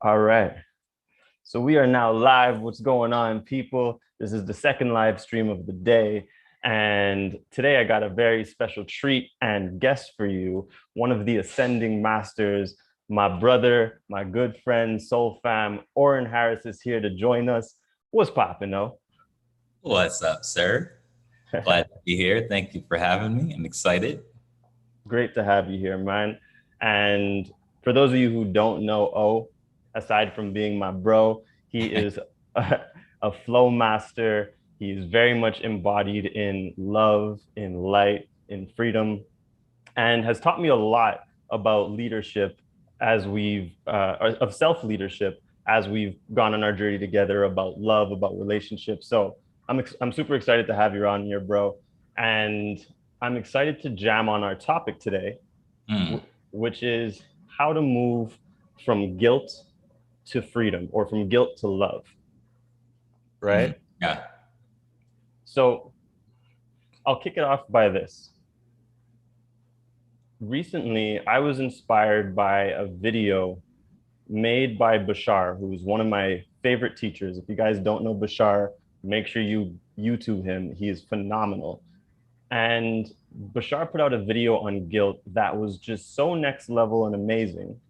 All right. So we are now live. What's going on, people? This is the second live stream of the day. And today I got a very special treat and guest for you, one of the ascending masters, my brother, my good friend, soul fam, Oren Harris is here to join us. What's popping, though? What's up, sir? Glad to be here. Thank you for having me. I'm excited. Great to have you here, man. And for those of you who don't know O, aside from being my bro, he is a flow master. He's very much embodied in love, in light, in freedom, and has taught me a lot about leadership as we've of self leadership as we've gone on our journey together, about love, about relationships. So I'm super excited to have you on here, bro, and I'm excited to jam on our topic today, Mm, which is how to move from guilt to freedom, or from guilt to love, right? yeah. So I'll kick it off by this. Recently, I was inspired by a video made by Bashar, who's one of my favorite teachers. If you guys don't know Bashar, make sure you YouTube him. He is phenomenal. And Bashar put out a video on guilt that was just so next level and amazing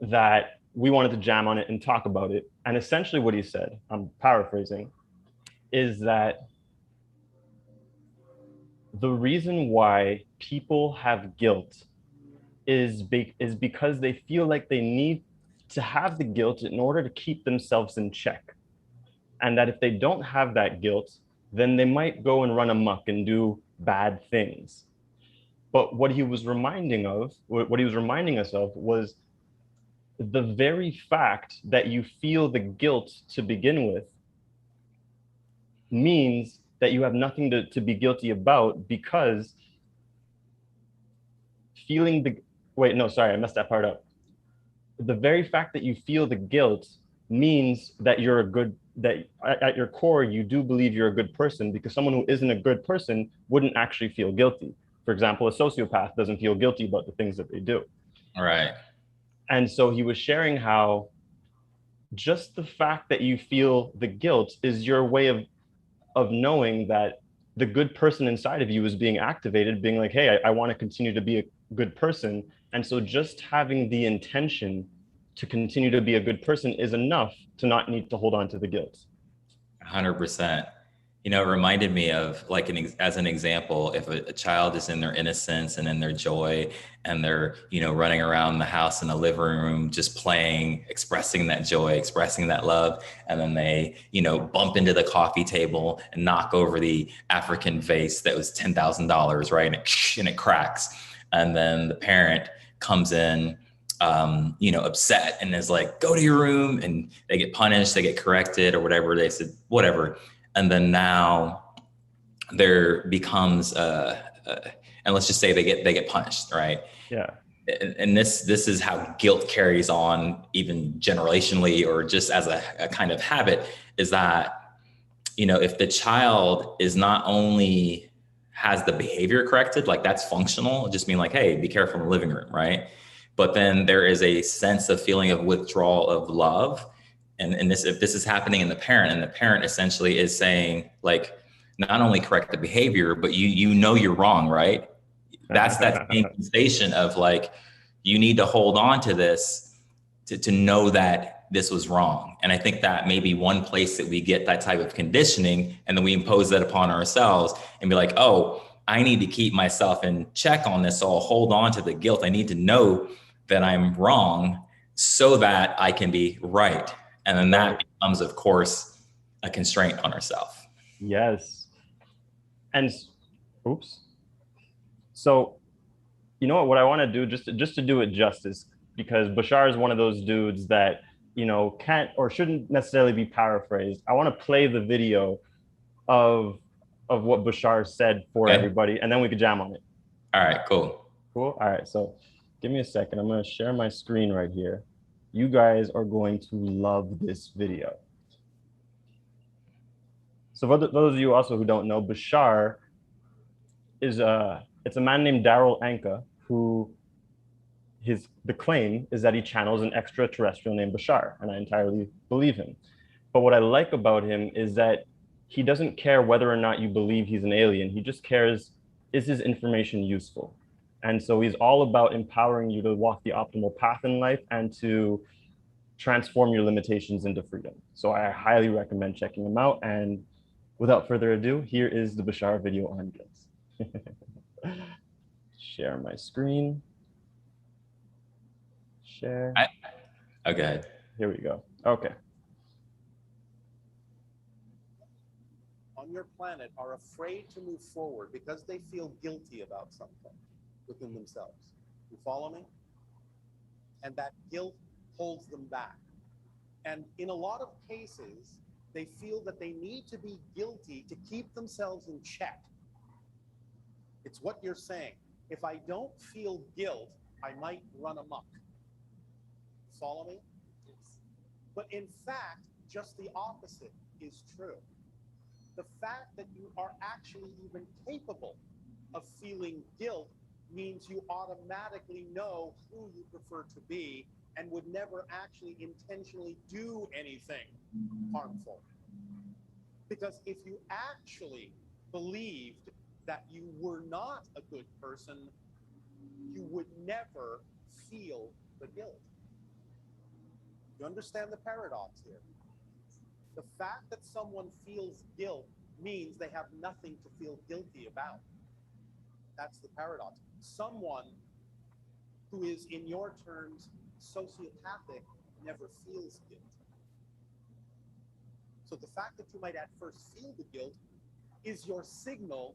that we wanted to jam on it and talk about it. And essentially, what he said, I'm paraphrasing, is that the reason why people have guilt is because they feel like they need to have the guilt in order to keep themselves in check. And that if they don't have that guilt, then they might go and run amok and do bad things. But what he was reminding us of was the very fact that you feel the guilt to begin with means that you have nothing to be guilty about, because feeling the wait, no, sorry, I messed that part up. The very fact that you feel the guilt means that you're a good that at your core you do believe you're a good person, because someone who isn't a good person wouldn't actually feel guilty. For example, a sociopath doesn't feel guilty about the things that they do. All right. And so he was sharing how just the fact that you feel the guilt is your way of knowing that the good person inside of you is being activated, being like, hey, I want to continue to be a good person. And so just having the intention to continue to be a good person is enough to not need to hold on to the guilt. 100%. It reminded me of like as an example, if a child is in their innocence and in their joy and they're, running around the house in the living room, just playing, expressing that joy, expressing that love. And then they, bump into the coffee table and knock over the African vase that was $10,000, right? And it cracks. And then the parent comes in, upset and is like, go to your room, and they get punished, they get corrected or whatever. They said, whatever. And then now there becomes, and let's just say they get punished, right? Yeah. And this is how guilt carries on, even generationally, or just as a kind of habit, is that, if the child is not only has the behavior corrected, like that's functional, just being like, hey, be careful in the living room, right? But then there is a sense of feeling of withdrawal of love. And this, if this is happening in the parent, and the parent essentially is saying, like, not only correct the behavior, but you know you're wrong, right? That's that same sensation of like, you need to hold on to this to know that this was wrong. And I think that may be one place that we get that type of conditioning, and then we impose that upon ourselves and be like, oh, I need to keep myself in check on this, so I'll hold on to the guilt. I need to know that I'm wrong so that I can be right. And then Right. that becomes, of course, a constraint on ourselves. Yes. And oops. So you know what I want to do, just to do it justice, because Bashar is one of those dudes that can't or shouldn't necessarily be paraphrased. I want to play the video of what Bashar said for Okay. everybody, and then we could jam on it. All right, cool. Cool. All right. So give me a second. I'm going to share my screen right here. You guys are going to love this video. So for those of you also who don't know, Bashar is it's a man named Daryl Anka, who the claim is that he channels an extraterrestrial named Bashar, and I entirely believe him. But what I like about him is that he doesn't care whether or not you believe he's an alien. He just cares, is his information useful? And so he's all about empowering you to walk the optimal path in life and to transform your limitations into freedom. So I highly recommend checking him out. And without further ado, here is the Bashar video on guilt. Share my screen. Share. Okay. Here we go. Okay. On your planet are afraid to move forward because they feel guilty about something within themselves. You follow me? And that guilt holds them back. And in a lot of cases, they feel that they need to be guilty to keep themselves in check. It's what you're saying. If I don't feel guilt, I might run amok. Follow me? Yes. But in fact, just the opposite is true. The fact that you are actually even capable of feeling guilt means you automatically know who you prefer to be and would never actually intentionally do anything harmful. Because if you actually believed that you were not a good person, you would never feel the guilt. You understand the paradox here? The fact that someone feels guilt means they have nothing to feel guilty about. That's the paradox. Someone who is, in your terms, sociopathic never feels guilt. So the fact that you might at first feel the guilt is your signal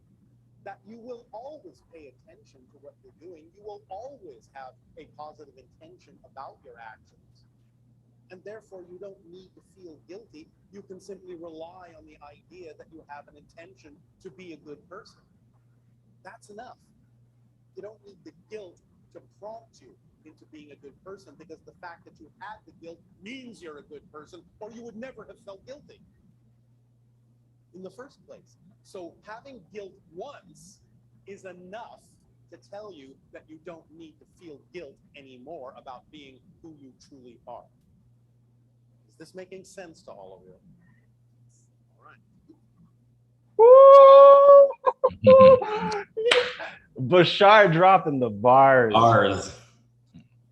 that you will always pay attention to what you're doing. You will always have a positive intention about your actions. And therefore, you don't need to feel guilty. You can simply rely on the idea that you have an intention to be a good person. That's enough. You don't need the guilt to prompt you into being a good person, because the fact that you had the guilt means you're a good person, or you would never have felt guilty in the first place. So having guilt once is enough to tell you that you don't need to feel guilt anymore about being who you truly are. Is this making sense to all of you? All right. Bashar dropping the bars.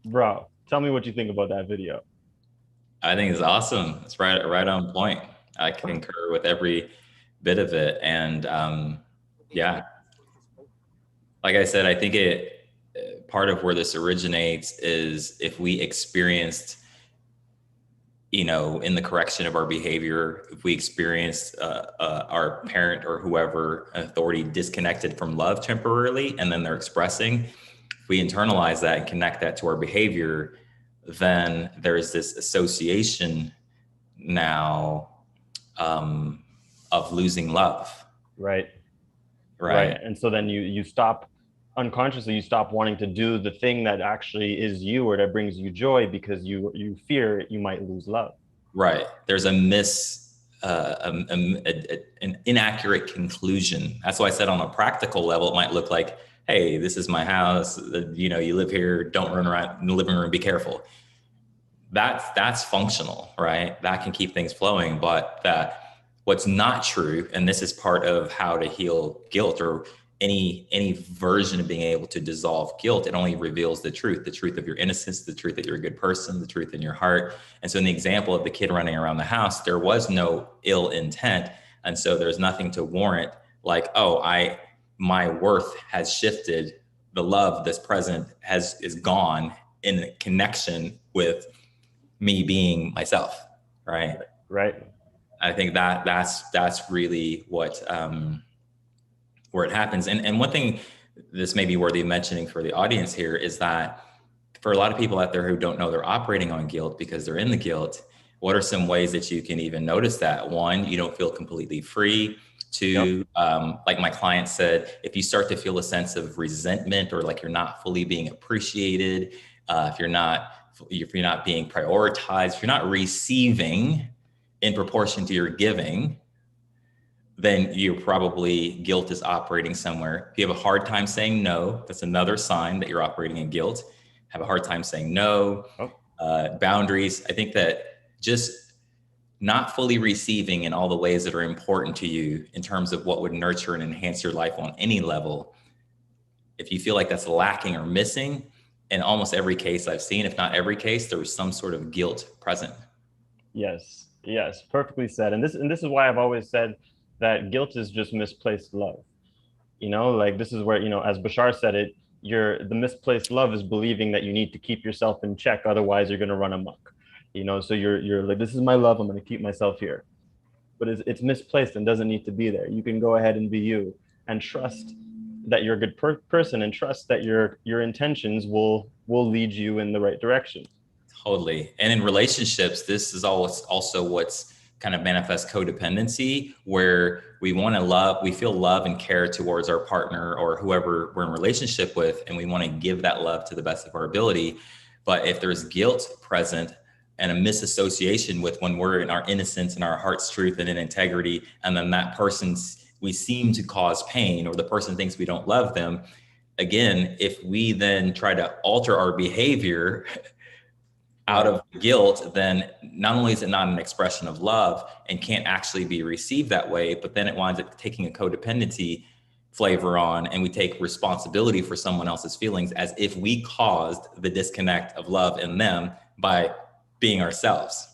Bro, tell me what you think about that video. I think it's awesome. It's right on point. I concur with every bit of it. And yeah, like I said, I think part of where this originates is if we experienced, in the correction of our behavior, if we experienced our parent or whoever authority disconnected from love temporarily, and then they're expressing, if we internalize that and connect that to our behavior, then there's this association now of losing love. Right. And so then you stop unconsciously, you stop wanting to do the thing that actually is you or that brings you joy, because you fear you might lose love. Right. There's an inaccurate conclusion. That's why I said on a practical level, it might look like, hey, this is my house. You live here. Don't run around in the living room. Be careful. That's functional, right? That can keep things flowing. But what's not true, and this is part of how to heal guilt or any version of being able to dissolve guilt, it only reveals the truth of your innocence, the truth that you're a good person, the truth in your heart. And so in the example of the kid running around the house, there was no ill intent. And so there's nothing to warrant like, my worth has shifted. The love that's present is gone in connection with me being myself. Right. Right. I think that's really what, where it happens. And one thing, this may be worthy of mentioning for the audience here, is that for a lot of people out there who don't know they're operating on guilt because they're in the guilt, what are some ways that you can even notice that? One, you don't feel completely free. Two, like my client said, if you start to feel a sense of resentment or like you're not fully being appreciated, if you're not being prioritized, if you're not receiving in proportion to your giving, then you're probably, guilt is operating somewhere. If you have a hard time saying no, that's another sign that you're operating in guilt. have a hard time saying no, boundaries. I think that just not fully receiving in all the ways that are important to you in terms of what would nurture and enhance your life on any level. If you feel like that's lacking or missing, in almost every case I've seen, if not every case, there was some sort of guilt present. Yes, yes, perfectly said. And this is why I've always said that guilt is just misplaced love. You know, like this is where, you know, as Bashar said it, the misplaced love is believing that you need to keep yourself in check, otherwise you're gonna run amok. You know, so you're like, this is my love, I'm gonna keep myself here. But it's misplaced and doesn't need to be there. You can go ahead and be you and trust that you're a good person, and trust that your intentions will lead you in the right direction. Totally. And in relationships, this is also what's kind of manifest codependency, where we feel love and care towards our partner or whoever we're in relationship with, and we want to give that love to the best of our ability. But if there's guilt present and a misassociation with when we're in our innocence and our heart's truth and in integrity, and then we seem to cause pain, or the person thinks we don't love them. Again, if we then try to alter our behavior out of guilt, then not only is it not an expression of love and can't actually be received that way, but then it winds up taking a codependency flavor on, and we take responsibility for someone else's feelings as if we caused the disconnect of love in them by being ourselves.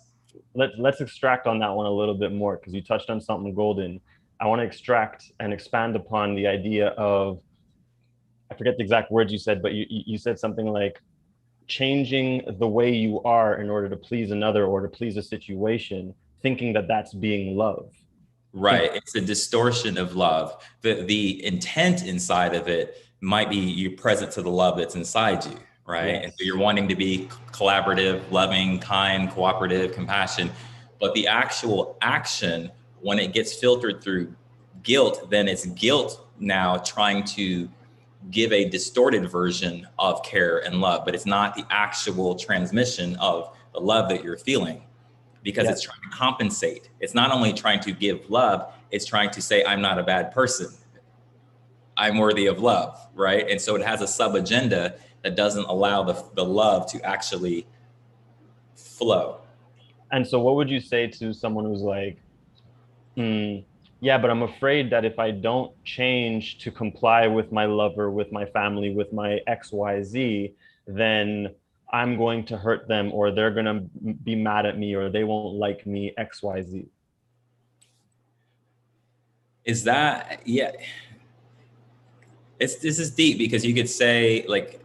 Let's extract on that one a little bit more, because you touched on something golden. I want to extract and expand upon the idea of, I forget the exact words you said, but you said something like changing the way you are in order to please another or to please a situation, thinking that that's being love. Right. It's a distortion of love. The intent inside of it might be you present to the love that's inside you, right? Yes. And so you're wanting to be collaborative, loving, kind, cooperative, compassion, but the actual action, when it gets filtered through guilt, then it's guilt now trying to give a distorted version of care and love, but it's not the actual transmission of the love that you're feeling, because it's trying to compensate. It's not only trying to give love, it's trying to say, I'm not a bad person. I'm worthy of love, right? And so it has a sub agenda that doesn't allow the love to actually flow. And so what would you say to someone who's like, yeah, but I'm afraid that if I don't change to comply with my lover, with my family, with my XYZ, then I'm going to hurt them, or they're going to be mad at me, or they won't like me, XYZ. Is that, yeah. This is deep, because you could say, like,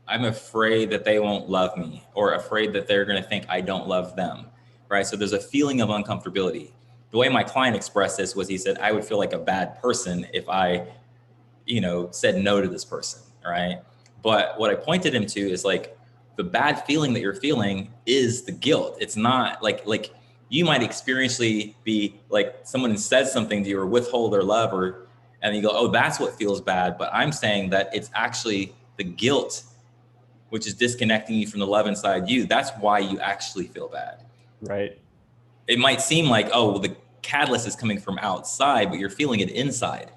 I'm afraid that they won't love me, or afraid that they're going to think I don't love them, right? So there's a feeling of uncomfortability. The way my client expressed this was, he said, I would feel like a bad person if I, said no to this person, right? But what I pointed him to is, like, the bad feeling that you're feeling is the guilt. It's not like you might experientially be like, someone says something to you or withhold their love, and you go, oh, that's what feels bad. But I'm saying that it's actually the guilt, which is disconnecting you from the love inside you. That's why you actually feel bad. Right. It might seem like, oh, well, the catalyst is coming from outside, but you're feeling it inside.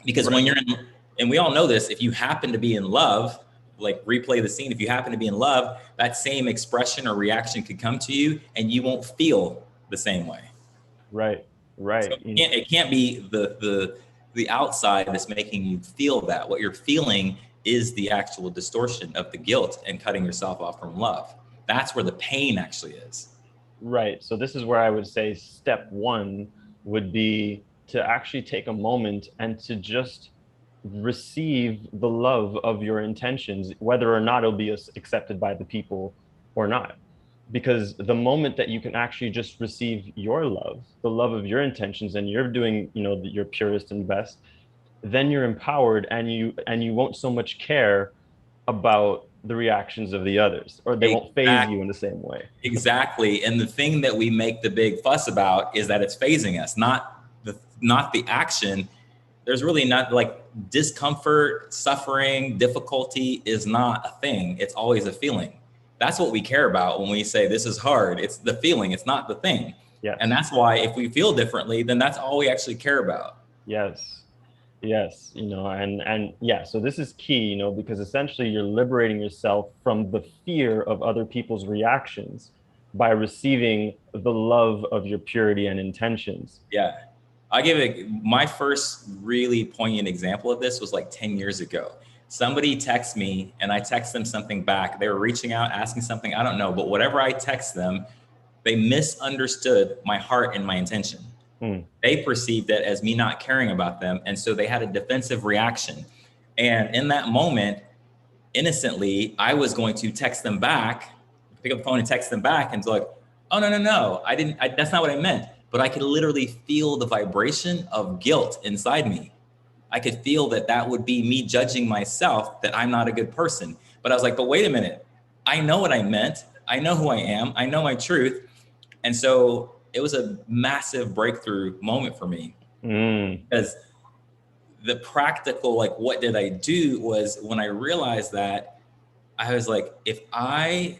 Because when you're in, and we all know this, if you happen to be in love, like, replay the scene, if you happen to be in love, that same expression or reaction could come to you and you won't feel the same way. Right. So it can't be the outside that's making you feel that. What you're feeling is the actual distortion of the guilt and cutting yourself off from love. That's where the pain actually is. Right. So this is where I would say step one would be to actually take a moment and to just receive the love of your intentions, whether or not it'll be accepted by the people or not. Because the moment that you can actually just receive your love, the love of your intentions, and you're doing, your purest and best, then you're empowered, and you won't so much care about the reactions of the others, or they won't phase you in the same way. Exactly. And the thing that we make the big fuss about is that it's phasing us, not the action. There's really not, like, discomfort, suffering, difficulty is not a thing. It's always a feeling. That's what we care about when we say this is hard. It's the feeling. It's not the thing. Yes. And that's why if we feel differently, then that's all we actually care about. Yes. Yes, and yeah, so this is key, because essentially you're liberating yourself from the fear of other people's reactions by receiving the love of your purity and intentions. Yeah. I give it my first really poignant example of this was like 10 years ago. Somebody texted me and I text them something back. They were reaching out, asking something, I don't know, but whatever I text them, they misunderstood my heart and my intention. Hmm. They perceived it as me not caring about them. And so they had a defensive reaction. And in that moment, innocently, I was going to text them back, pick up the phone and text them back, and like, oh no, no, no, I didn't. That's not what I meant. But I could literally feel the vibration of guilt inside me. I could feel that that would be me judging myself that I'm not a good person. But I was like, but wait a minute, I know what I meant. I know who I am. I know my truth. And so it was a massive breakthrough moment for me Mm. because the practical, like, what did I do was when I realized that I was like, if I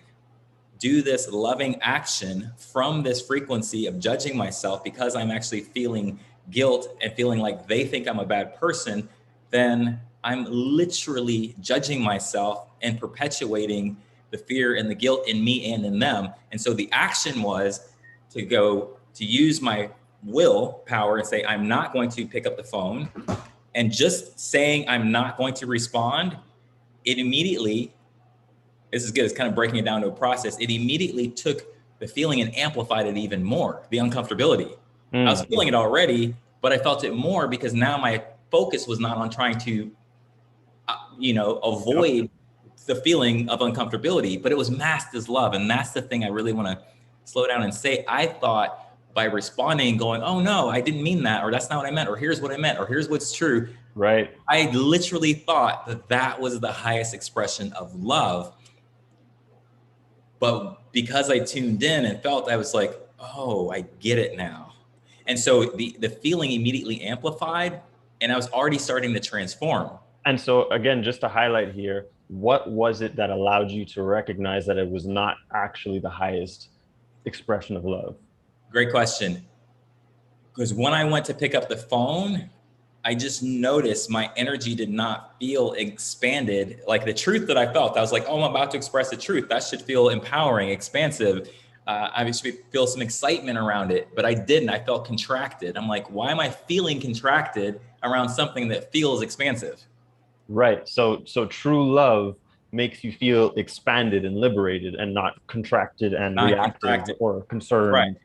do this loving action from this frequency of judging myself because I'm actually feeling guilt and feeling like they think I'm a bad person, then I'm literally judging myself and perpetuating the fear and the guilt in me and in them. And so the action was to go to use my will power and say, I'm not going to pick up the phone. And just saying I'm not going to respond, it immediately, this is good, it's kind of breaking it down to a process. It immediately took the feeling and amplified it even more, the uncomfortability. I was feeling Mm. it already, but I felt it more because now my focus was not on trying to, Yep. avoid the feeling of uncomfortability, but it was masked as love. And that's the thing I really want to slow down and say. I thought by responding, going, oh no, I didn't mean that, or that's not what I meant, or here's what I meant, or here's what's true. Right. I literally thought that that was the highest expression of love. But because I tuned in and felt, I was like, oh, I get it now. And so the feeling immediately amplified, and I was already starting to transform. And so again, just to highlight here, what was it that allowed you to recognize that it was not actually the highest expression of love? Great question. Because when I went to pick up the phone, I just noticed my energy did not feel expanded. Like the truth that I felt, I was like, oh, I'm about to express the truth. That should feel empowering, expansive. I should feel some excitement around it, but I didn't. I felt contracted. I'm like, why am I feeling contracted around something that feels expansive? Right. So true love makes you feel expanded and liberated and not contracted and Not reactive contracted. or Right, concerned.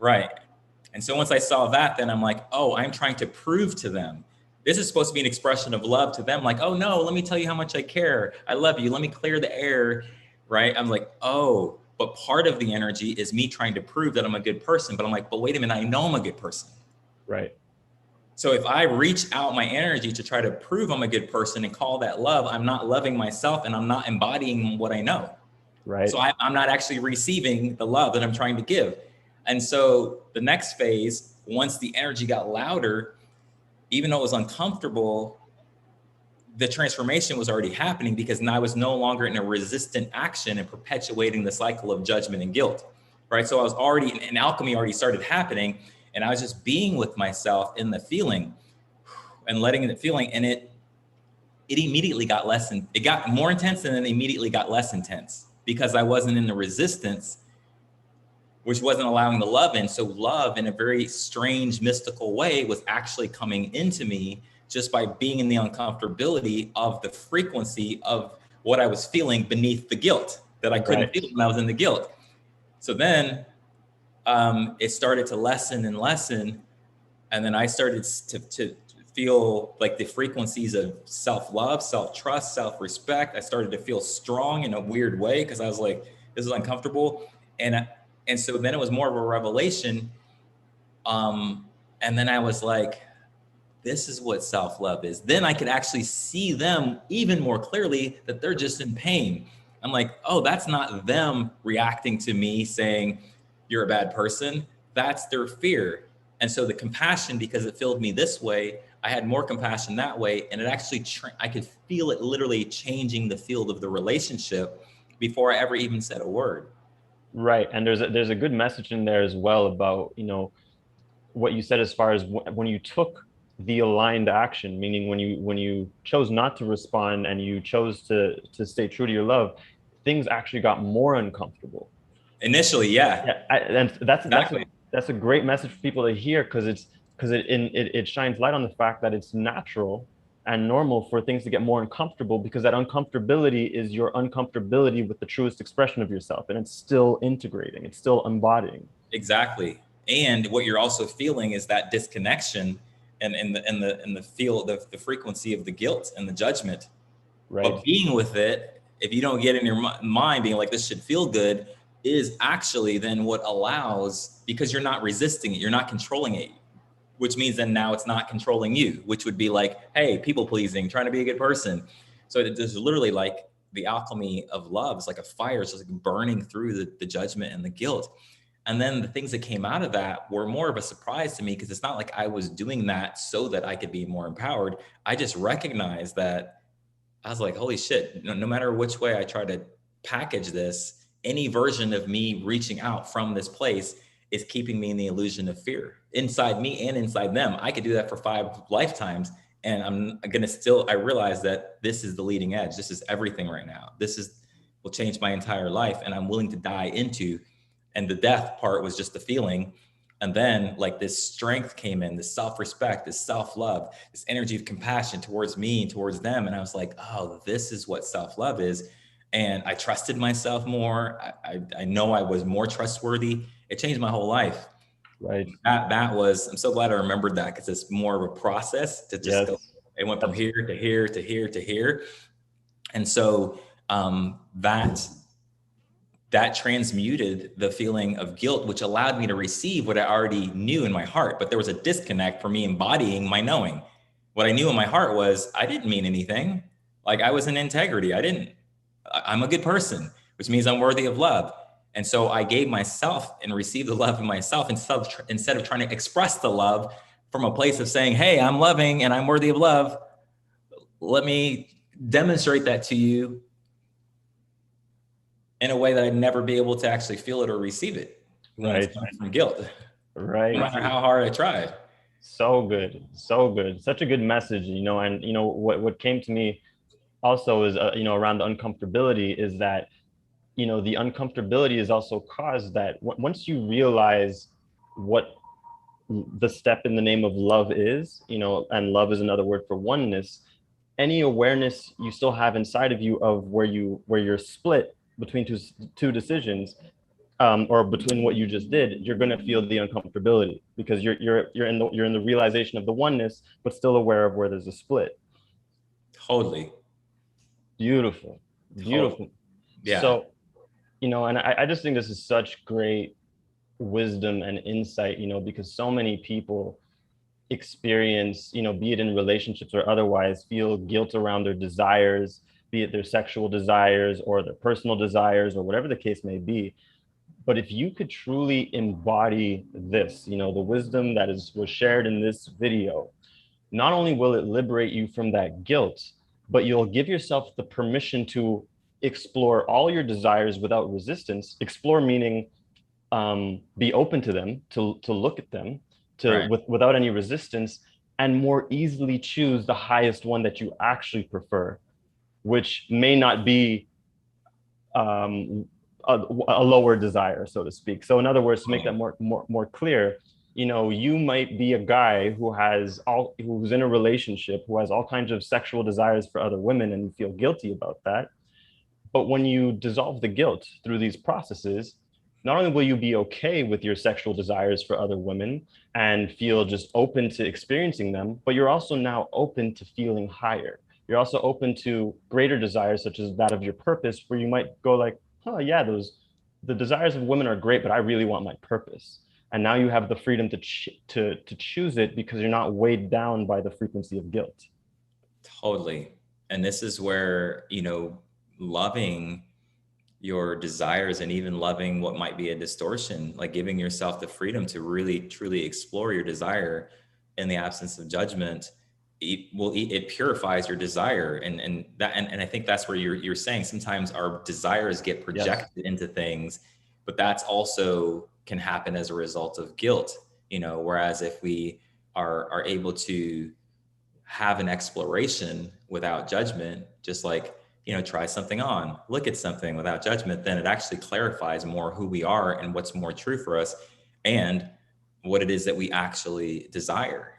right. And so once I saw that, then I'm like, oh, I'm trying to prove to them. This is supposed to be an expression of love to them. Like, oh no, let me tell you how much I care. I love you. Let me clear the air. Right. I'm like, oh, but part of the energy is me trying to prove that I'm a good person. But I'm like, but wait a minute, I know I'm a good person. Right. So if I reach out my energy to try to prove I'm a good person and call that love, I'm not loving myself and I'm not embodying what I know. Right. So I'm not actually receiving the love that I'm trying to give. And so the next phase, once the energy got louder, even though it was uncomfortable, the transformation was already happening because now I was no longer in a resistant action and perpetuating the cycle of judgment and guilt. Right. So I was already, an alchemy already started happening, and I was just being with myself in the feeling and letting it feeling. And it immediately got less, and it got more intense and then immediately got less intense because I wasn't in the resistance, which wasn't allowing the love in. So love in a very strange, mystical way was actually coming into me just by being in the uncomfortability of the frequency of what I was feeling beneath the guilt that I couldn't Right. feel when I was in the guilt. So then it started to lessen and lessen. And then I started to feel like the frequencies of self-love, self-trust, self-respect. I started to feel strong in a weird way because I was like, this is uncomfortable. And and so then it was more of a revelation. And then I was like, this is what self-love is. Then I could actually see them even more clearly that they're just in pain. I'm like, oh, that's not them reacting to me saying you're a bad person. That's their fear. And so the compassion, because it filled me this way, I had more compassion that way. And it actually, I could feel it literally changing the field of the relationship before I ever even said a word. Right. And there's a good message in there as well about, what you said as far as when you took the aligned action, meaning when you chose not to respond and you chose to stay true to your love, things actually got more uncomfortable. Initially, yeah, Yeah, and exactly. that's a great message for people to hear, because it shines light on the fact that it's natural and normal for things to get more uncomfortable, because that uncomfortability is your uncomfortability with the truest expression of yourself, and it's still integrating, it's still embodying. Exactly. And what you're also feeling is that disconnection and the feel the frequency of the guilt and the judgment. Right, But being with it, if you don't get in your mind being like, this should feel good, is actually then what allows, because you're not resisting it, you're not controlling it, which means then now it's not controlling you, which would be like, hey, people pleasing, trying to be a good person. So there's literally like the alchemy of love is like a fire. It's just like burning through the judgment and the guilt. And then the things that came out of that were more of a surprise to me, because it's not like I was doing that so that I could be more empowered. I just recognized that. I was like, holy shit, no matter which way I try to package this, any version of me reaching out from this place is keeping me in the illusion of fear inside me and inside them. I could do that for 5 lifetimes. And I'm going to still, I realize that this is the leading edge. This is everything right now. Will change my entire life. And I'm willing to die into, and the death part was just the feeling. And then like this strength came in, this self-respect, this self-love, this energy of compassion towards me and towards them. And I was like, oh, this is what self-love is. And I trusted myself more. I know I was more trustworthy. It changed my whole life. right. That was, I'm so glad I remembered that, because it's more of a process to just go. Yes, It went from here to here to here to here. And so that transmuted the feeling of guilt, which allowed me to receive what I already knew in my heart. But there was a disconnect for me embodying my knowing. What I knew in my heart was I didn't mean anything. Like I was in integrity. I'm a good person, which means I'm worthy of love. And so I gave myself and received the love of myself instead of trying to express the love from a place of saying, hey, I'm loving and I'm worthy of love. Let me demonstrate that to you in a way that I'd never be able to actually feel it or receive it when it's right, coming from guilt, no right. matter how hard I tried. So good, so good. Such a good message, and what came to me also is, around the uncomfortability, is that, the uncomfortability is also caused that once you realize what the step in the name of love is, and love is another word for oneness, any awareness you still have inside of you of where you're split between two decisions, or between what you just did, you're going to feel the uncomfortability, because you're in the realization of the oneness, but still aware of where there's a split. Totally. Beautiful, Totally. beautiful. Yeah. So, and I just think this is such great wisdom and insight, because so many people experience, be it in relationships or otherwise, feel guilt around their desires, be it their sexual desires or their personal desires or whatever the case may be. But if you could truly embody this, the wisdom that was shared in this video, not only will it liberate you from that guilt, but you'll give yourself the permission to explore all your desires without resistance. Explore meaning, be open to them, to look at them, Right. without any resistance, and more easily choose the highest one that you actually prefer, which may not be, um, a lower desire, so to speak. So in other words, to make that more clear, you might be a guy who's in a relationship, who has all kinds of sexual desires for other women, and you feel guilty about that. But when you dissolve the guilt through these processes, not only will you be okay with your sexual desires for other women and feel just open to experiencing them, but you're also now open to feeling higher. You're also open to greater desires, such as that of your purpose, where you might go like, oh yeah, the desires of women are great, but I really want my purpose. And now you have the freedom to choose it, because you're not weighed down by the frequency of guilt. Totally. And this is where, loving your desires and even loving what might be a distortion, like giving yourself the freedom to really, truly explore your desire in the absence of judgment, it purifies your desire. And I think that's where you're saying sometimes our desires get projected Yes. into things, but that's also can happen as a result of guilt, whereas if we are able to have an exploration without judgment, just like, try something on, look at something without judgment, then it actually clarifies more who we are and what's more true for us and what it is that we actually desire.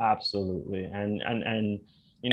Absolutely. And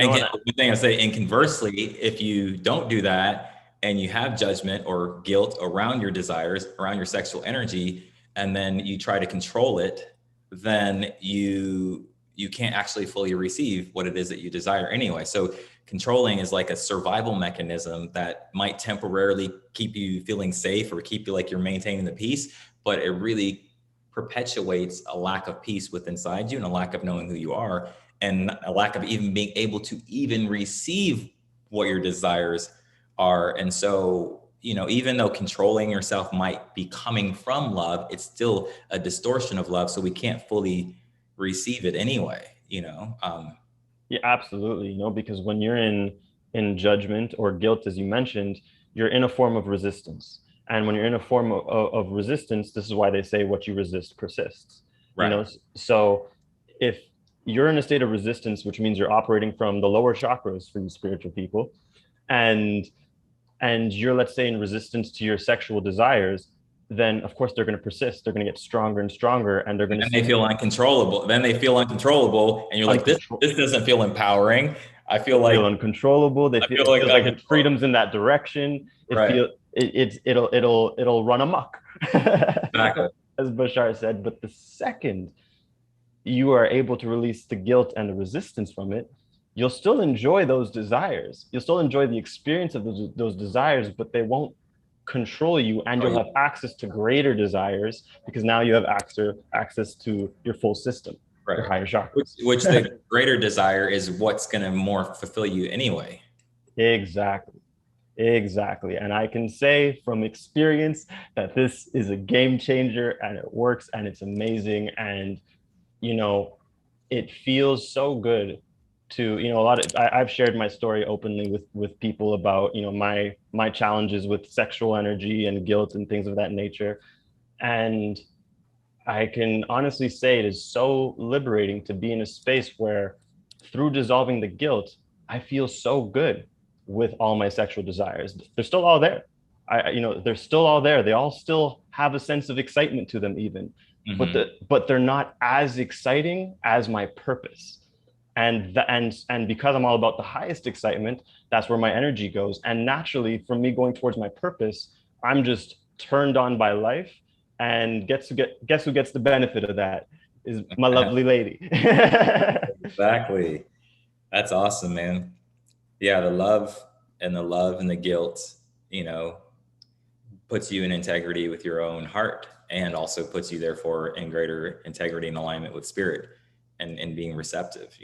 And the thing I say, and conversely, if you don't do that and you have judgment or guilt around your desires, around your sexual energy, and then you try to control it, then you can't actually fully receive what it is that you desire anyway. So controlling is like a survival mechanism that might temporarily keep you feeling safe or keep you like you're maintaining the peace, but it really perpetuates a lack of peace within inside you and a lack of knowing who you are and a lack of even being able to even receive what your desires are. And so, even though controlling yourself might be coming from love, it's still a distortion of love. So we can't fully receive it anyway, Yeah, absolutely. Because when you're in judgment or guilt, as you mentioned, you're in a form of resistance. And when you're in a form of resistance, this is why they say what you resist persists. Right. So if you're in a state of resistance, which means you're operating from the lower chakras for you spiritual people, and you're, let's say, in resistance to your sexual desires, then of course they're going to persist. They're going to get stronger and stronger, and they're going to they feel uncontrollable. Then they feel uncontrollable, and you're like, this doesn't feel empowering. I feel uncontrollable. It feels like freedom's in that direction. It'll run amok. Exactly. As Bashar said. But the second you are able to release the guilt and the resistance from it, you'll still enjoy those desires. You'll still enjoy the experience of those desires, but they won't control you, and you'll have access to greater desires because now you have access to your full system, right, your higher chakras. Which the greater desire is what's going to more fulfill you anyway. Exactly. And I can say from experience that this is a game changer, and it works, and it's amazing. And, it feels so good to, I've shared my story openly with people about, my challenges with sexual energy and guilt and things of that nature. And I can honestly say it is so liberating to be in a space where, through dissolving the guilt, I feel so good with all my sexual desires. They're still all there. They're still all there. They all still have a sense of excitement to them even, but they're not as exciting as my purpose. And because I'm all about the highest excitement, that's where my energy goes. And naturally, from me going towards my purpose, I'm just turned on by life. And guess who gets the benefit of that is my lovely lady. Exactly. That's awesome, man. Yeah, the love and the guilt, puts you in integrity with your own heart, and also puts you therefore in greater integrity and alignment with spirit and being receptive,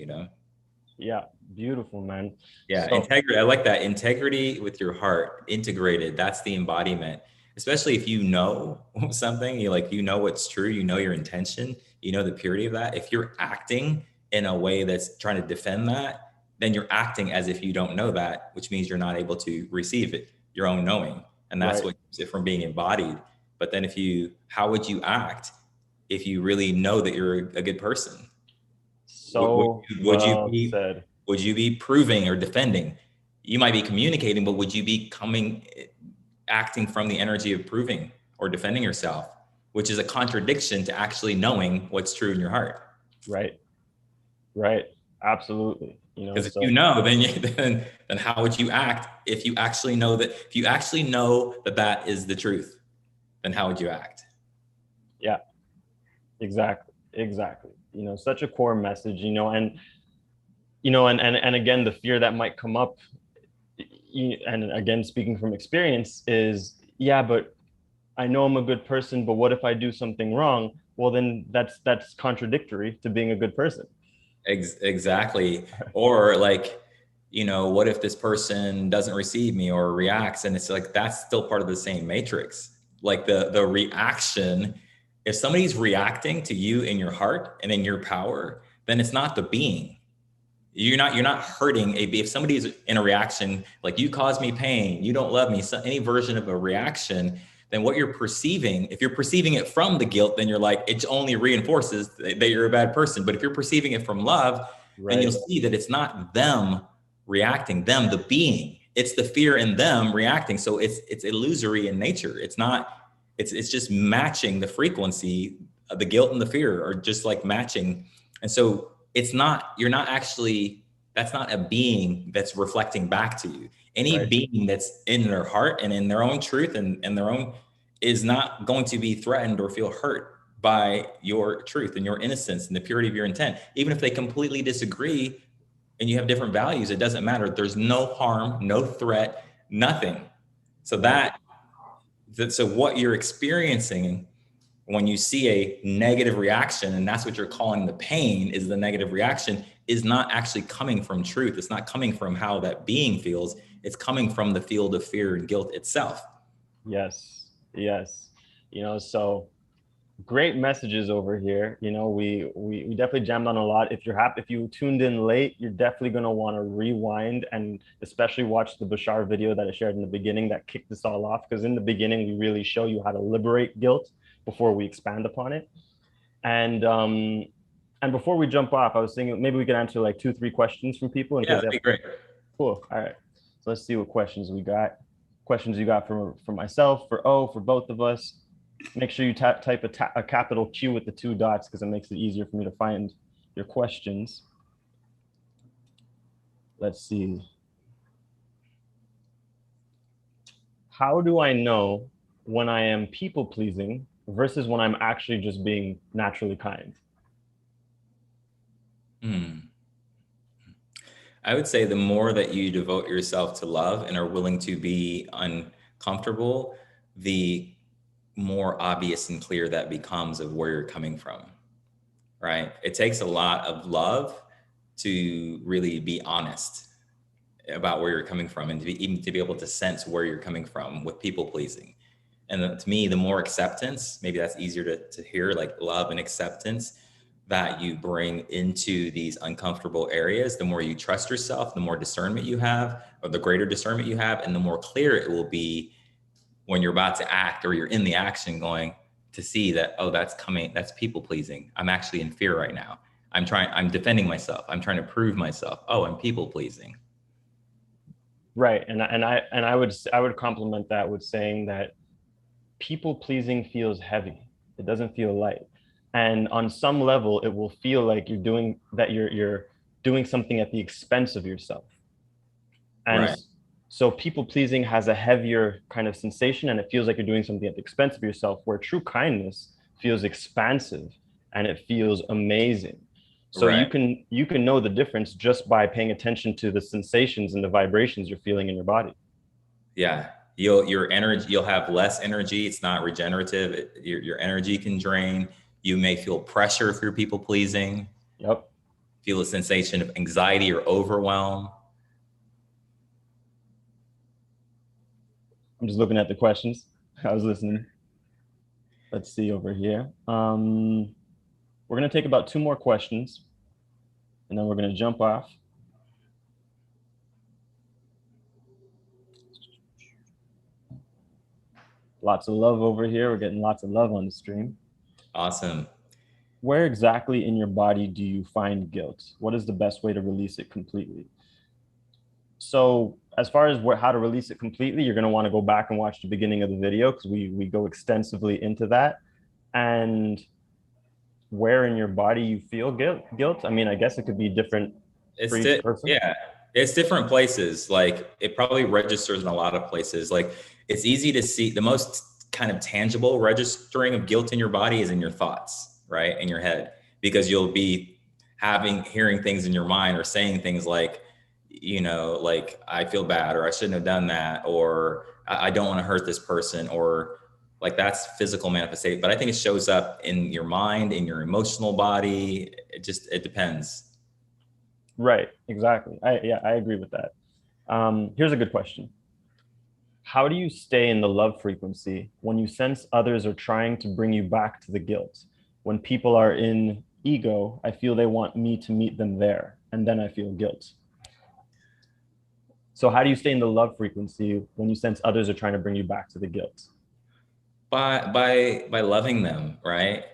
Yeah, beautiful, man. Yeah, integrity. I like that. Integrity with your heart, integrated. That's the embodiment. Especially if you know something, you know what's true, your intention, the purity of that. If you're acting in a way that's trying to defend that, then you're acting as if you don't know that, which means you're not able to receive it, your own knowing. And that's what keeps it from being embodied. But then how would you act if you really know that you're a good person? So would you be proving or defending? You might be communicating, but would you be acting from the energy of proving or defending yourself, which is a contradiction to actually knowing what's true in your heart? Right. Absolutely. Because if you know, then how would you act if you actually know that? If you actually know that is the truth, then how would you act? Yeah. Exactly. Such a core message. And again, the fear that might come up, and again, speaking from experience, is, yeah, but I know I'm a good person, but what if I do something wrong? Well, then that's contradictory to being a good person. Exactly. Or what if this person doesn't receive me or reacts? And it's like, that's still part of the same matrix. Like the reaction, if somebody's reacting to you in your heart and in your power, then it's not the being. You're not hurting if somebody's in a reaction, like you cause me pain, you don't love me, any version of a reaction, then what you're perceiving, if you're perceiving it from the guilt, then you're like, it only reinforces that you're a bad person. But if you're perceiving it from love, then you'll see that it's not them reacting, them, the being, it's the fear in them reacting. So it's illusory in nature. It's not, it's just matching the frequency of the guilt and the fear are just like matching. And so it's not, you're not actually, that's not a being that's reflecting back to you. Any being that's in their heart and in their own truth and their own is not going to be threatened or feel hurt by your truth and your innocence and the purity of your intent. Even if they completely disagree and you have different values, it doesn't matter. There's no harm, no threat, nothing. So so what you're experiencing when you see a negative reaction, and that's what you're calling the pain, is the negative reaction, is not actually coming from truth. It's not coming from how that being feels. It's coming from the field of fear and guilt itself. Yes. You know, so great messages over here. You know, we definitely jammed on a lot. If you tuned in late, you're definitely going to want to rewind and especially watch the Bashar video that I shared in the beginning that kicked this all off. Because in the beginning, we really show you how to liberate guilt before we expand upon it. And before we jump off, I was thinking maybe we could answer like 2-3 questions from people. Yeah, that'd be great. Cool. All right. So let's see what questions we got. Questions you got for myself, for O, for both of us. Make sure you type a capital Q with the 2 dots because it makes it easier for me to find your questions. Let's see. How do I know when I am people pleasing versus when I'm actually just being naturally kind? I would say the more that you devote yourself to love and are willing to be uncomfortable, the more obvious and clear that becomes of where you're coming from, right? It takes a lot of love to really be honest about where you're coming from and even to be able to sense where you're coming from with people pleasing. And to me, the more acceptance, maybe that's easier to hear, like love and acceptance that you bring into these uncomfortable areas, the more you trust yourself, the more discernment you have, or the greater discernment you have, and the more clear it will be when you're about to act or you're in the action going to see that, oh, that's coming, that's people pleasing. I'm actually in fear right now. I'm defending myself. I'm trying to prove myself. Oh, I'm people pleasing. Right. And I would complement that with saying that people pleasing feels heavy. It doesn't feel light. And on some level, it will feel like you're doing something at the expense of yourself. And so people pleasing has a heavier kind of sensation, and it feels like you're doing something at the expense of yourself, where true kindness feels expansive and it feels amazing. So you can know the difference just by paying attention to the sensations and the vibrations you're feeling in your body. Yeah. You'll have less energy. It's not regenerative. Your energy can drain. You may feel pressure if you're people pleasing. Yep. Feel a sensation of anxiety or overwhelm. I'm just looking at the questions. I was listening. Let's see over here. We're going to take about 2 more questions and then we're going to jump off. Lots of love over here. We're getting lots of love on the stream. Awesome. Where exactly in your body do you find guilt? What is the best way to release it completely? So as far as how to release it completely, you're going to want to go back and watch the beginning of the video because we go extensively into that. And where in your body you feel guilt? I mean, I guess it could be different for each person. Yeah, it's different places. Like it probably registers in a lot of places. Like it's easy to see. The most kind of tangible registering of guilt in your body is in your thoughts, right? In your head, because you'll be hearing things in your mind or saying things like, you know, like I feel bad, or I shouldn't have done that, or I don't want to hurt this person, or like that's physical manifestation. But I think it shows up in your mind, in your emotional body. It depends. Right. Exactly. I agree with that. Here's a good question. How do you stay in the love frequency when you sense others are trying to bring you back to the guilt? When people are in ego, I feel they want me to meet them there, and then I feel guilt. So how do you stay in the love frequency when you sense others are trying to bring you back to the guilt? By loving them, right?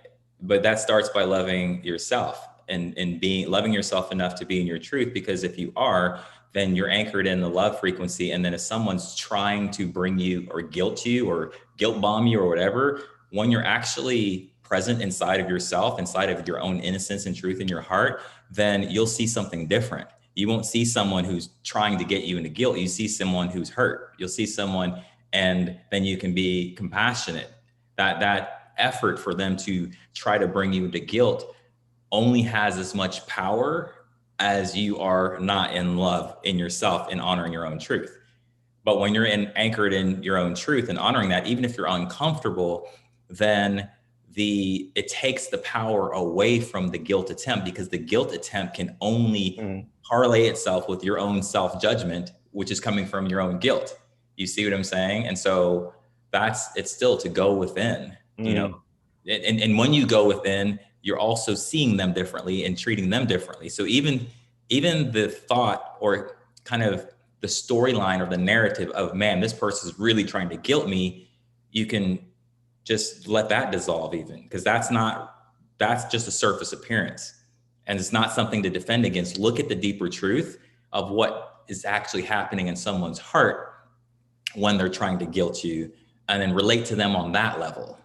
But that starts by loving yourself and being loving yourself enough to be in your truth, because if you are, then you're anchored in the love frequency. And then if someone's trying to bring you or guilt you or guilt bomb you or whatever, when you're actually present inside of yourself, inside of your own innocence and truth in your heart, then you'll see something different. You won't see someone who's trying to get you into guilt. You see someone who's hurt. You'll see someone, and then you can be compassionate. That effort for them to try to bring you into guilt only has as much power as you are not in love in yourself and honoring your own truth. But when you're anchored in your own truth and honoring that, even if you're uncomfortable, then it takes the power away from the guilt attempt, because the guilt attempt can only parlay itself with your own self-judgment, which is coming from your own guilt. You see what I'm saying? And so it's still to go within, you know, and when you go within, you're also seeing them differently and treating them differently. So even the thought or kind of the storyline or the narrative of, man, this person is really trying to guilt me, you can just let that dissolve, even, because that's just a surface appearance, and it's not something to defend against. Look at the deeper truth of what is actually happening in someone's heart when they're trying to guilt you, and then relate to them on that level.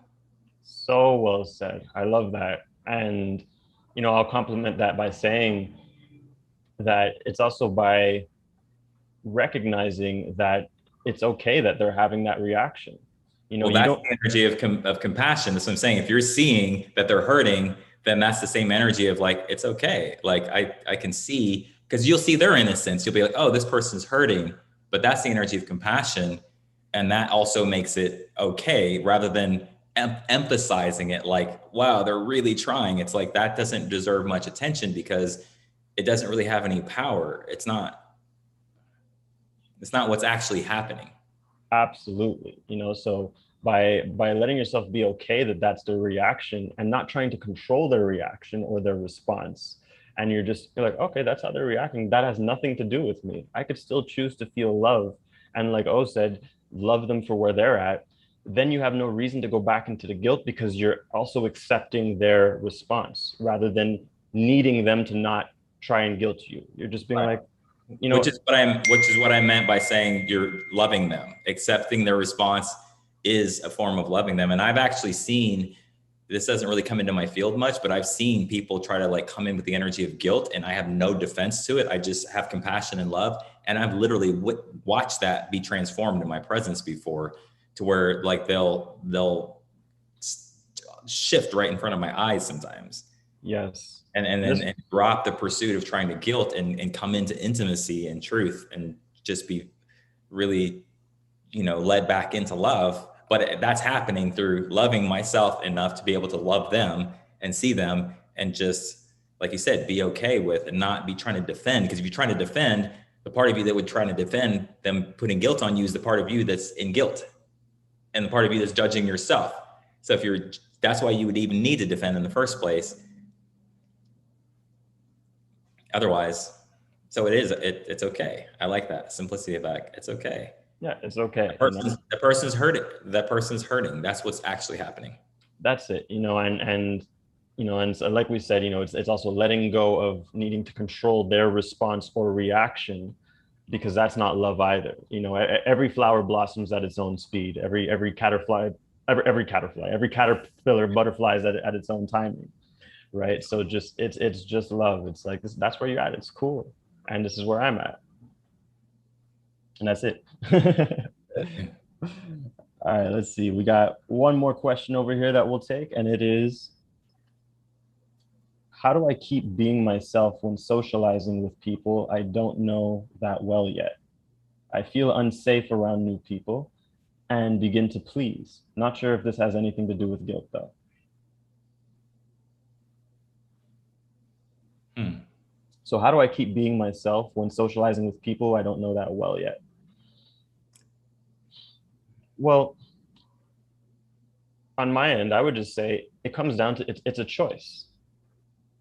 So well said. I love that. And, you know, I'll complement that by saying that it's also by recognizing that it's okay that they're having that reaction. You know, well, that's the energy of compassion. That's what I'm saying. If you're seeing that they're hurting, then that's the same energy of like, it's okay. Like I can see, because you'll see their innocence. You'll be like, oh, this person's hurting, but that's the energy of compassion. And that also makes it okay, rather than emphasizing it like, wow, they're really trying. It's like, that doesn't deserve much attention because it doesn't really have any power. It's not what's actually happening. Absolutely. You know, so by letting yourself be okay that that's their reaction and not trying to control their reaction or their response, and you're like, okay, that's how they're reacting, that has nothing to do with me. I could still choose to feel love, and like O said, love them for where they're at. Then you have no reason to go back into the guilt, because you're also accepting their response rather than needing them to not try and guilt you. You're just being like, you know, which is what I meant by saying you're loving them. Accepting their response is a form of loving them. And I've actually seen, this doesn't really come into my field much, but I've seen people try to like come in with the energy of guilt, and I have no defense to it. I just have compassion and love. And I've literally watched that be transformed in my presence before, to where like they'll shift right in front of my eyes sometimes. Yes. And drop the pursuit of trying to guilt and come into intimacy and truth, and just be really, you know, led back into love. But that's happening through loving myself enough to be able to love them and see them, and just, like you said, be okay with, and not be trying to defend. Because if you're trying to defend, the part of you that would try to defend them putting guilt on you is the part of you that's in guilt, and the part of you that's judging yourself. So that's why you would even need to defend in the first place. Otherwise, so it's okay. I like that simplicity of that. It's okay. Yeah, it's okay. The person's hurting. That person's hurting. That's what's actually happening. That's it. You know, and you know, and so like we said, you know, it's also letting go of needing to control their response or reaction, because that's not love either. You know, every flower blossoms at its own speed. Every caterpillar, butterflies at its own timing. Right. So it's just love. It's like that's where you're at. It's cool. And this is where I'm at. And that's it. All right, let's see. We got one more question over here that we'll take, and it is, how do I keep being myself when socializing with people I don't know that well yet? I feel unsafe around new people and begin to please. Not sure if this has anything to do with guilt, though. So how do I keep being myself when socializing with people I don't know that well yet? Well, on my end, I would just say it comes down to it's a choice,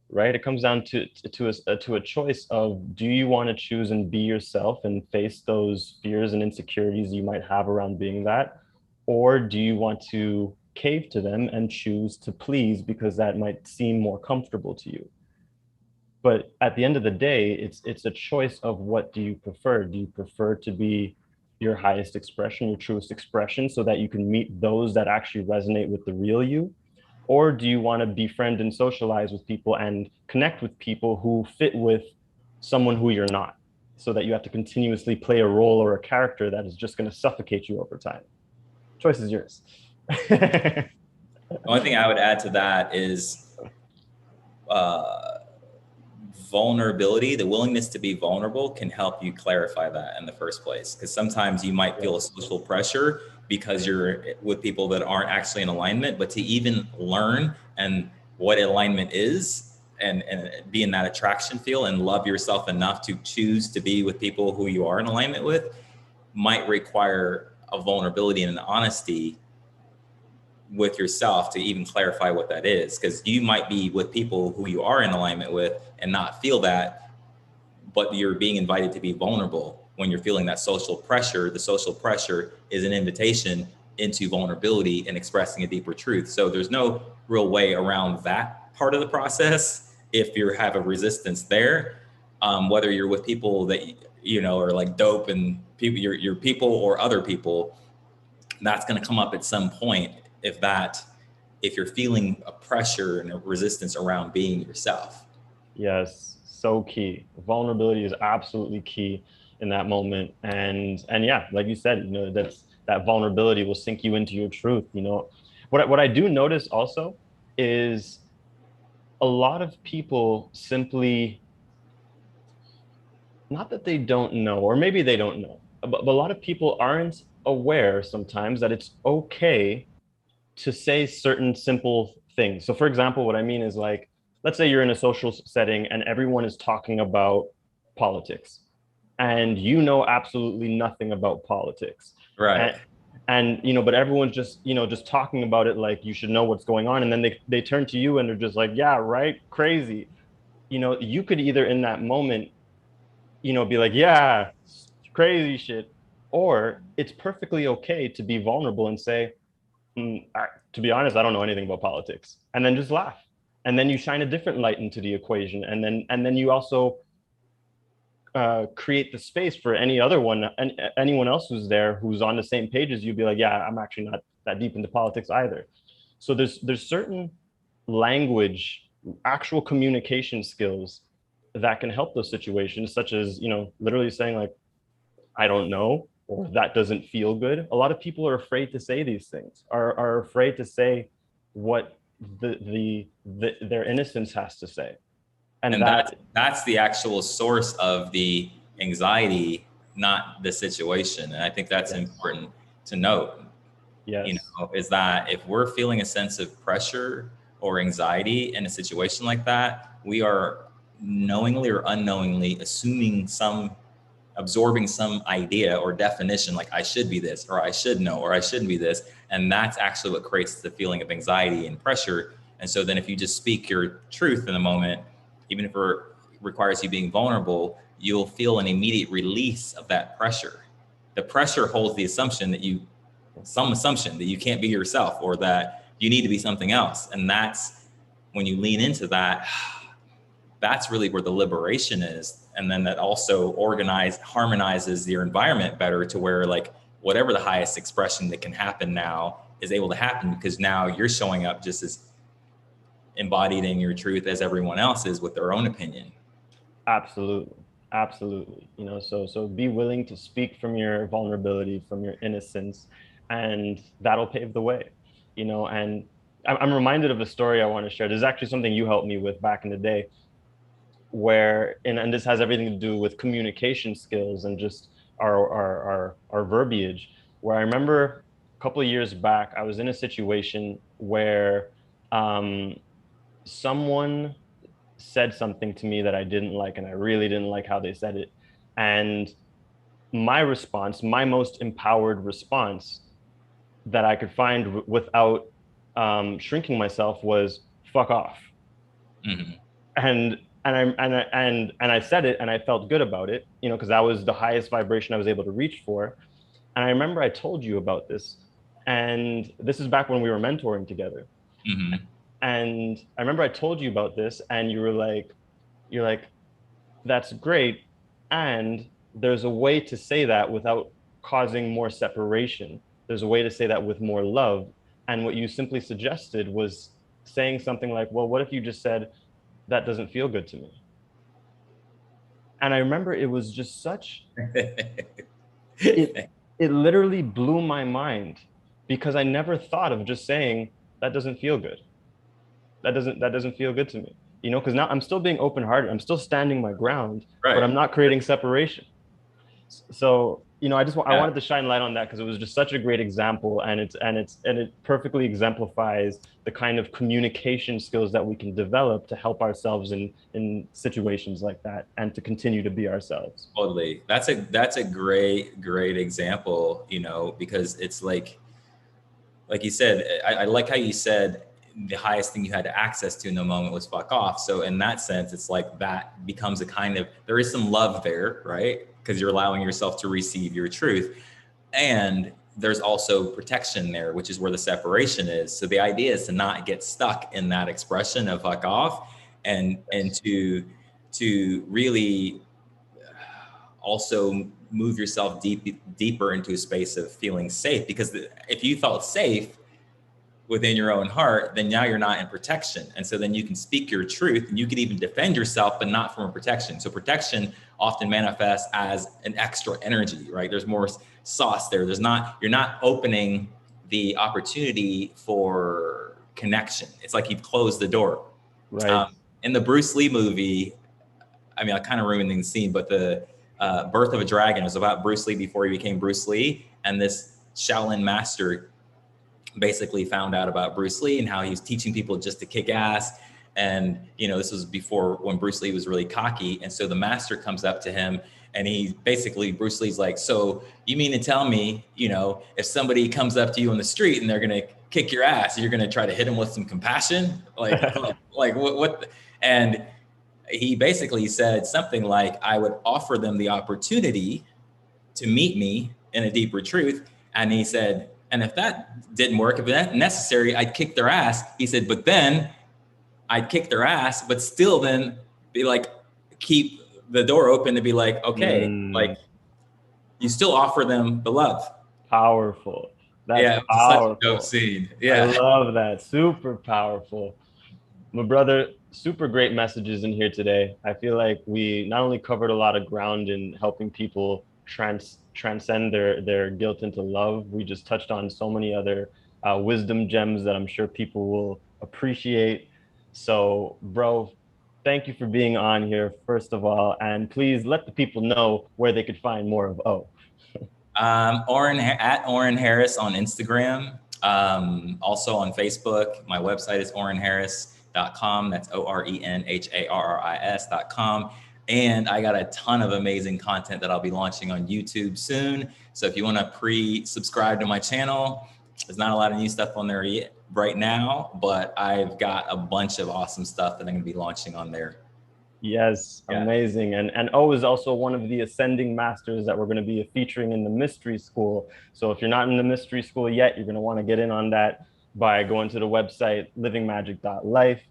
right? It comes down to a choice of, do you want to choose and be yourself and face those fears and insecurities you might have around being that, Or do you want to cave to them and choose to please because that might seem more comfortable to you? But at the end of the day, it's a choice of what do you prefer. Do you prefer to be your highest expression, your truest expression, so that you can meet those that actually resonate with the real you? Or do you want to befriend and socialize with people and connect with people who fit with someone who you're not, so that you have to continuously play a role or a character that is just going to suffocate you over time? Choice is yours. The only thing I would add to that is vulnerability. The willingness to be vulnerable can help you clarify that in the first place. Because sometimes you might feel a social pressure because you're with people that aren't actually in alignment, but to even learn and what alignment is and be in that attraction field and love yourself enough to choose to be with people who you are in alignment with might require a vulnerability and an honesty with yourself to even clarify what that is, because you might be with people who you are in alignment with and not feel that, but you're being invited to be vulnerable when you're feeling that social pressure. The social pressure is an invitation into vulnerability and expressing a deeper truth. So there's no real way around that part of the process if you have a resistance there. Whether you're with people that you know are like dope and people, your people or other people, that's going to come up at some point if you're feeling a pressure and a resistance around being yourself. Yes, so key. Vulnerability is absolutely key in that moment. And yeah, like you said, that vulnerability will sink you into your truth. What I do notice also is a lot of people simply, not that they don't know, or maybe they don't know, but a lot of people aren't aware sometimes that it's okay to say certain simple things. So for example, what I mean is, like, let's say you're in a social setting and everyone is talking about politics and you know absolutely nothing about politics. Right. And but everyone's just talking about it like you should know what's going on, and then they turn to you and they're just like, yeah, right, crazy. You could either in that moment be like, yeah, crazy shit, or it's perfectly okay to be vulnerable and say, to be honest, I don't know anything about politics, and then just laugh. And then you shine a different light into the equation, and then you also create the space for anyone else who's there who's on the same page as you, be like, yeah, I'm actually not that deep into politics either. So there's certain language, actual communication skills that can help those situations, such as literally saying, like, I don't know, or that doesn't feel good. A lot of people are afraid to say these things, are afraid to say what their innocence has to say. And And that, that's the actual source of the anxiety, not the situation. And I think that's yes, important to note, yes, is that if we're feeling a sense of pressure or anxiety in a situation like that, we are knowingly or unknowingly absorbing some idea or definition, like I should be this, or I should know, or I shouldn't be this. And that's actually what creates the feeling of anxiety and pressure. And so then if you just speak your truth in the moment, even if it requires you being vulnerable, you'll feel an immediate release of that pressure. The pressure holds the assumption that some assumption that you can't be yourself or that you need to be something else. And that's when you lean into that, that's really where the liberation is. And then that also harmonizes your environment better to where, like, whatever the highest expression that can happen now is able to happen, because now you're showing up just as embodied in your truth as everyone else is with their own opinion. absolutely, absolutely. So be willing to speak from your vulnerability, from your innocence, and that'll pave the way. And I'm reminded of a story I want to share. There's actually something you helped me with back in the day, where and this has everything to do with communication skills and just our verbiage. Where I remember a couple of years back, I was in a situation where um, someone said something to me that I didn't like, and I really didn't like how they said it. And my response, my most empowered response that I could find without shrinking myself, was "fuck off." Mm-hmm. And I said it, and I felt good about it, because that was the highest vibration I was able to reach for. And I remember I told you about this, And this is back when we were mentoring together. Mm-hmm. And I remember I told you about this, and you're like, that's great. And there's a way to say that without causing more separation. There's a way to say that with more love. And what you simply suggested was saying something like, well, what if you just said, that doesn't feel good to me? And I remember it was just such, it it literally blew my mind, because I never thought of just saying, that doesn't feel good. That doesn't feel good to me. You know, because now I'm still being open-hearted. I'm still standing my ground, but Right. I'm not creating separation. So, you know, I Yeah. wanted to shine light on that, because it was just such a great example, and it perfectly exemplifies the kind of communication skills that we can develop to help ourselves in situations like that, and to continue to be ourselves. Totally. That's a great example, because it's like you said, I like how you said the highest thing you had access to in the moment was fuck off. So in that sense, it's like that becomes a kind of, there is some love there, right? Because you're allowing yourself to receive your truth. And there's also protection there, which is where the separation is. So the idea is to not get stuck in that expression of fuck off, and to really also move yourself deeper into a space of feeling safe. Because if you felt safe within your own heart, then now you're not in protection. And so then you can speak your truth, and you can even defend yourself, but not from a protection. So protection often manifests as an extra energy, right? There's more sauce there. You're not opening the opportunity for connection. It's like you've closed the door. Right. In the Bruce Lee movie, I mean, I kind of ruined the scene, but the Birth of a Dragon was about Bruce Lee before he became Bruce Lee. And this Shaolin master basically found out about Bruce Lee and how he was teaching people just to kick ass. And, this was before when Bruce Lee was really cocky. And so the master comes up to him, and Bruce Lee's like, so you mean to tell me, if somebody comes up to you on the street and they're going to kick your ass, you're going to try to hit them with some compassion? Like what? And he basically said something like, I would offer them the opportunity to meet me in a deeper truth. And he said, and if that didn't work, if that's necessary, I'd kick their ass. He said, but then I'd kick their ass, but still then be like, keep the door open to be like, okay, like you still offer them the love. Powerful. That's Yeah, it was such a dope powerful. scene. I Yeah. love that. Super powerful. My brother, super great messages in here today. I feel like we not only covered a lot of ground in helping people transcend their guilt into love, we just touched on so many other wisdom gems that I'm sure people will appreciate. So, bro, thank you for being on here, first of all. And please let the people know where they could find more of O. Oren at Oren Harris on Instagram. Also on Facebook. My website is orenharris.com. That's ORENHARRIS.com. And I got a ton of amazing content that I'll be launching on YouTube soon. So if you want to pre-subscribe to my channel, there's not a lot of new stuff on there yet right now, but I've got a bunch of awesome stuff that I'm going to be launching on there. Yes, Yeah. amazing. And O is also one of the ascending masters that we're going to be featuring in the mystery school. So if you're not in the mystery school yet, you're going to want to get in on that by going to the website livingmagic.life.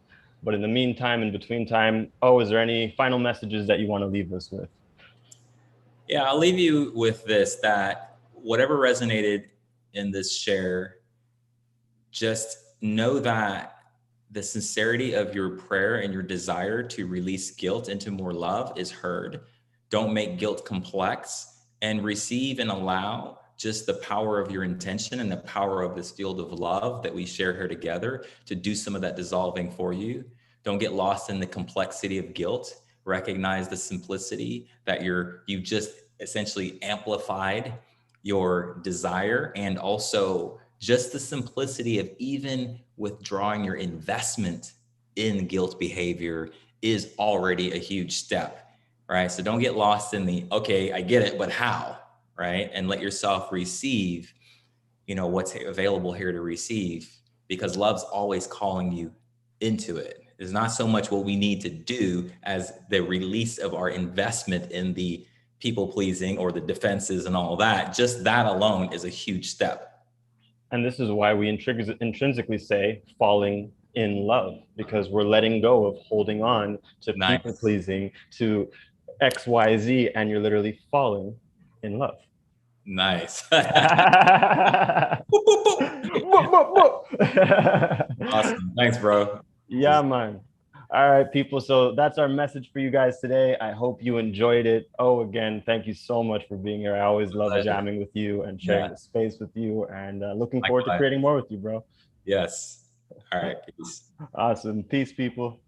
But in the meantime, in between time, O, is there any final messages that you want to leave us with? Yeah, I'll leave you with this, that whatever resonated in this share, just know that the sincerity of your prayer and your desire to release guilt into more love is heard. Don't make guilt complex, and receive and allow just the power of your intention and the power of this field of love that we share here together to do some of that dissolving for you. Don't get lost in the complexity of guilt. Recognize the simplicity that you just essentially amplified your desire, and also just the simplicity of even withdrawing your investment in guilt behavior is already a huge step, right? So don't get lost in the, okay, I get it, but how, right? And let yourself receive, what's available here to receive, because love's always calling you into it. It's not so much what we need to do as the release of our investment in the people pleasing or the defenses and all that. Just that alone is a huge step. And this is why we intrinsically say falling in love, because we're letting go of holding on to people Nice. pleasing, to XYZ, and you're literally falling in love. Nice. Awesome. Thanks, bro. Yeah, man. All right, people. So that's our message for you guys today. I hope you enjoyed it. Oh, again, thank you so much for being here. I always love Pleasure. jamming with you and sharing Yeah. the space with you, and looking forward to Likewise. creating more with you, bro. Yes. All right. Peace. Awesome. Peace, people.